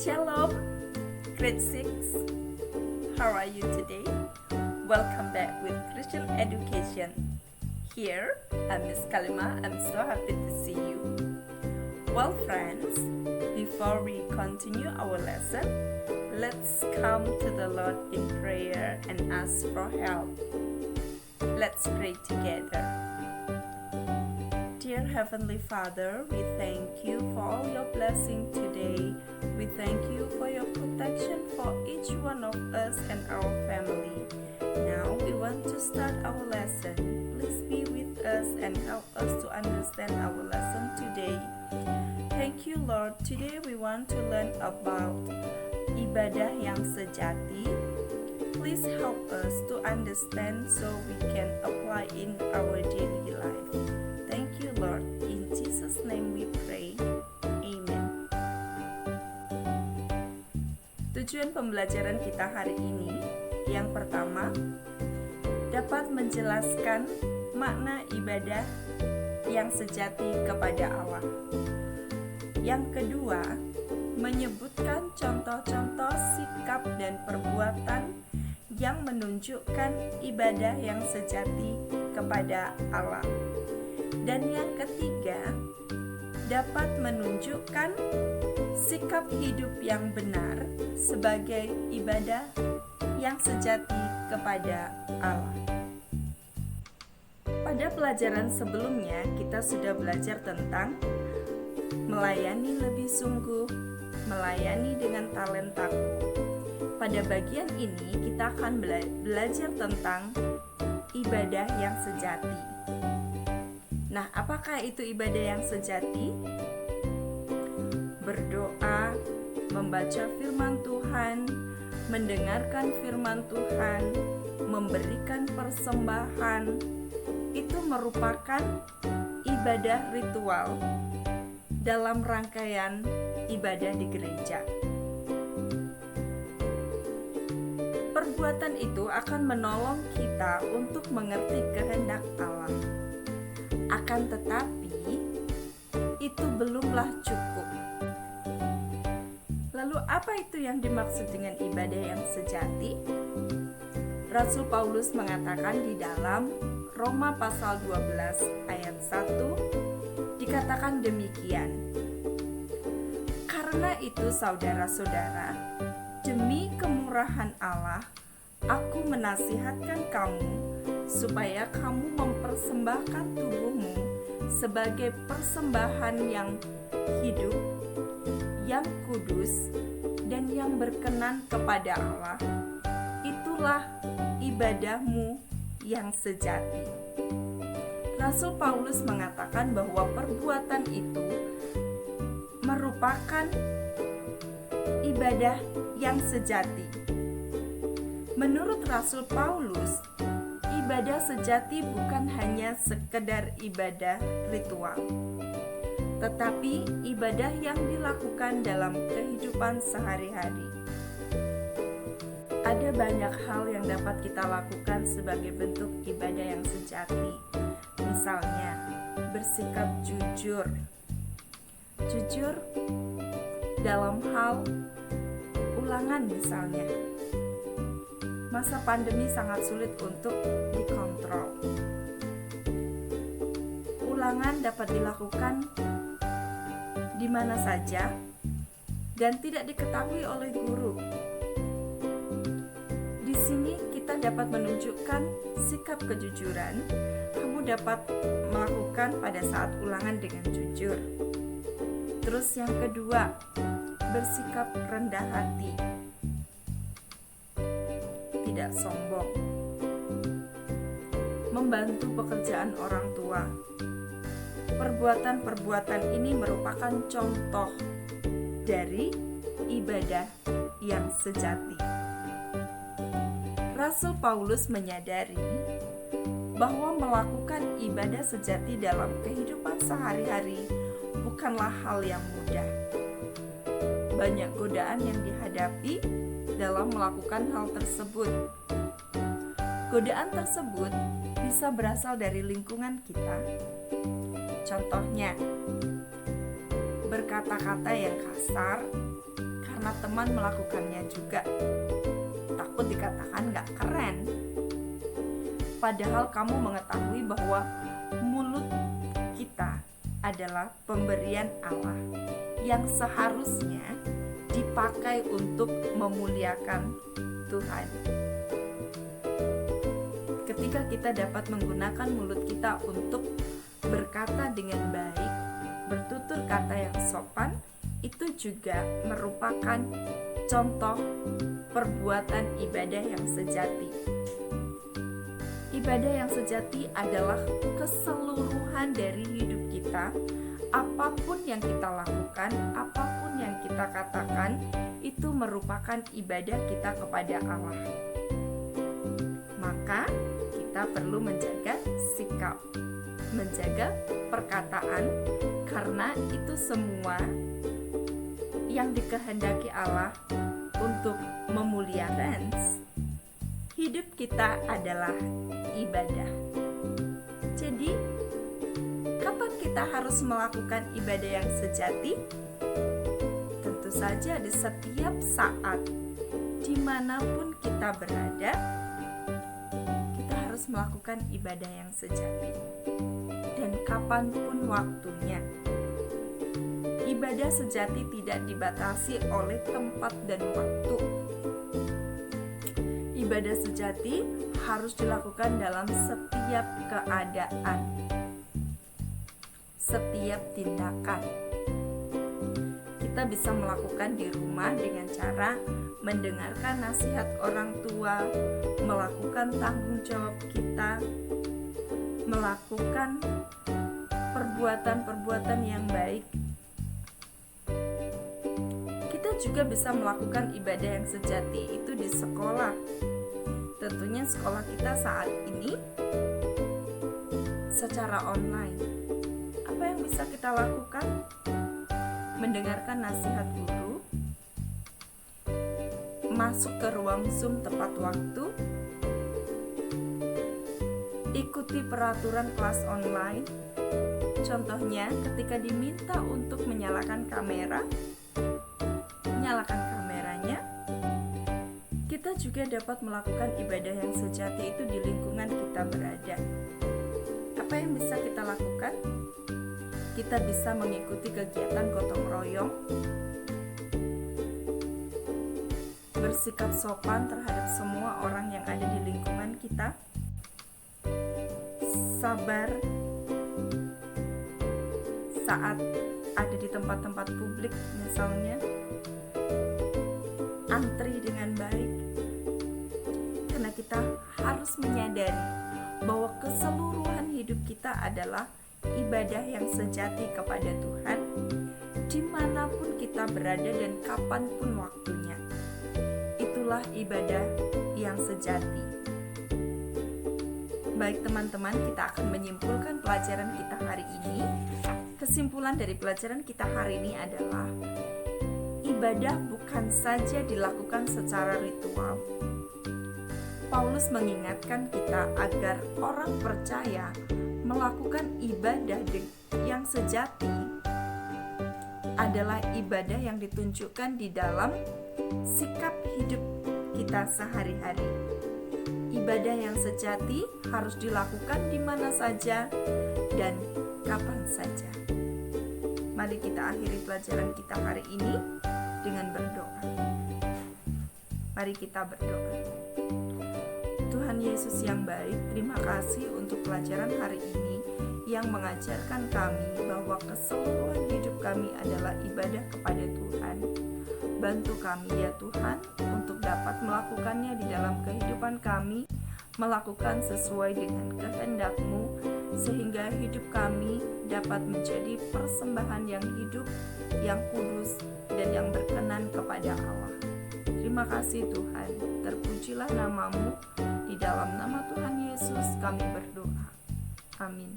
Shalom, grade 6. How are you today? Welcome back with Christian Education. Here, I'm Miss Kalima. I'm so happy to see you. Well, friends, before we continue our lesson, let's come to the Lord in prayer and ask for help. Let's pray together. Dear Heavenly Father, we thank you for all your blessing today. We thank you for your protection for each one of us and our family. Now we want to start our lesson. Please be with us and help us to understand our lesson today. Thank you, Lord. Today we want to learn about ibadah yang sejati. Please help us to understand so we can apply in our daily life. Thank you, Lord. In Jesus' name we pray. Amen. Tujuan pembelajaran kita hari ini, yang pertama, dapat menjelaskan makna ibadah yang sejati kepada Allah. Yang kedua, menyebutkan contoh-contoh sikap dan perbuatan yang menunjukkan ibadah yang sejati kepada Allah. Dan yang ketiga, dapat menunjukkan sikap hidup yang benar sebagai ibadah yang sejati kepada Allah. Pada pelajaran sebelumnya, kita sudah belajar tentang melayani lebih sungguh, melayani dengan talentaku. Pada bagian ini, kita akan belajar tentang ibadah yang sejati. Nah, apakah itu ibadah yang sejati? Berdoa, membaca firman Tuhan, mendengarkan firman Tuhan, memberikan persembahan, itu merupakan ibadah ritual dalam rangkaian ibadah di gereja. Perbuatan itu akan menolong kita untuk mengerti kehendak Allah. Akan tetapi, itu belumlah cukup. Lalu apa itu yang dimaksud dengan ibadah yang sejati? Rasul Paulus mengatakan di dalam Roma pasal 12 ayat 1, dikatakan demikian. Karena itu saudara-saudara, demi kemurahan Allah, aku menasihatkan kamu supaya kamu mempersembahkan tubuhmu sebagai persembahan yang hidup, yang kudus, dan yang berkenan kepada Allah. Itulah ibadahmu yang sejati. Rasul Paulus mengatakan bahwa perbuatan itu merupakan ibadah yang sejati. Menurut Rasul Paulus, ibadah sejati bukan hanya sekedar ibadah ritual, tetapi ibadah yang dilakukan dalam kehidupan sehari-hari. Ada banyak hal yang dapat kita lakukan sebagai bentuk ibadah yang sejati. Misalnya, bersikap jujur. Jujur dalam hal ulangan misalnya. Masa pandemi sangat sulit untuk dikontrol. Ulangan dapat dilakukan di mana saja dan tidak diketahui oleh guru. Di sini kita dapat menunjukkan sikap kejujuran. Kamu dapat melakukan pada saat ulangan dengan jujur. Terus yang kedua, bersikap rendah hati. Tidak sombong. Membantu pekerjaan orang tua. Perbuatan-perbuatan ini merupakan contoh dari ibadah yang sejati. Rasul Paulus menyadari bahwa melakukan ibadah sejati dalam kehidupan sehari-hari bukanlah hal yang mudah. Banyak godaan yang dihadapi dalam melakukan hal tersebut. Godaan tersebut bisa berasal dari lingkungan kita. Contohnya, berkata-kata yang kasar karena teman melakukannya juga. Takut dikatakan gak keren. Padahal kamu mengetahui bahwa mulut kita adalah pemberian Allah yang seharusnya dipakai untuk memuliakan Tuhan. Ketika kita dapat menggunakan mulut kita untuk berkata dengan baik, bertutur kata yang sopan, itu juga merupakan contoh perbuatan ibadah yang sejati. Ibadah yang sejati adalah keseluruhan dari hidup kita. Apapun yang kita lakukan, apapun yang kita katakan, itu merupakan ibadah kita kepada Allah. Maka kita perlu menjaga sikap, menjaga perkataan, karena itu semua yang dikehendaki Allah untuk memuliakan. Hidup kita adalah ibadah. Jadi, kapan kita harus melakukan ibadah yang sejati? Tentu saja di setiap saat, dimanapun kita berada, kita harus melakukan ibadah yang sejati. Dan kapanpun waktunya. Ibadah sejati tidak dibatasi oleh tempat dan waktu. Ibadah sejati harus dilakukan dalam setiap keadaan, setiap tindakan. Kita bisa melakukan di rumah dengan cara mendengarkan nasihat orang tua, melakukan tanggung jawab kita, melakukan perbuatan-perbuatan yang baik. Kita juga bisa melakukan ibadah yang sejati itu di sekolah. Tentunya sekolah kita saat ini secara online. Apa yang bisa kita lakukan? Mendengarkan nasihat guru, masuk ke ruang Zoom tepat waktu, ikuti peraturan kelas online. Contohnya, ketika diminta untuk menyalakan kamera, nyalakan kameranya. Kita juga dapat melakukan ibadah yang sejati itu di lingkungan kita berada. Apa yang bisa kita lakukan? Kita bisa mengikuti kegiatan gotong royong, bersikap sopan terhadap semua orang yang ada di lingkungan kita, sabar saat ada di tempat-tempat publik misalnya, antri dengan baik, karena kita harus menyadari bahwa keseluruhan hidup kita adalah ibadah yang sejati kepada Tuhan, dimanapun kita berada dan kapanpun waktunya. Itulah ibadah yang sejati. Baik teman-teman, kita akan menyimpulkan pelajaran kita hari ini. Kesimpulan dari pelajaran kita hari ini adalah ibadah bukan saja dilakukan secara ritual. Paulus mengingatkan kita agar orang percaya melakukan ibadah yang sejati adalah ibadah yang ditunjukkan di dalam sikap hidup kita sehari-hari. Ibadah yang sejati harus dilakukan di mana saja dan kapan saja. Mari kita akhiri pelajaran kita hari ini dengan berdoa. Mari kita berdoa. Tuhan Yesus yang baik, terima kasih untuk pelajaran hari ini yang mengajarkan kami bahwa keseluruhan hidup kami adalah ibadah kepada Tuhan. Bantu kami ya Tuhan untuk dapat melakukannya di dalam kehidupan kami, melakukan sesuai dengan kehendak-Mu, sehingga hidup kami dapat menjadi persembahan yang hidup, yang kudus, dan yang berkenan kepada Allah. Terima kasih Tuhan, terpujilah nama-Mu. Di dalam nama Tuhan Yesus kami berdoa. Amin.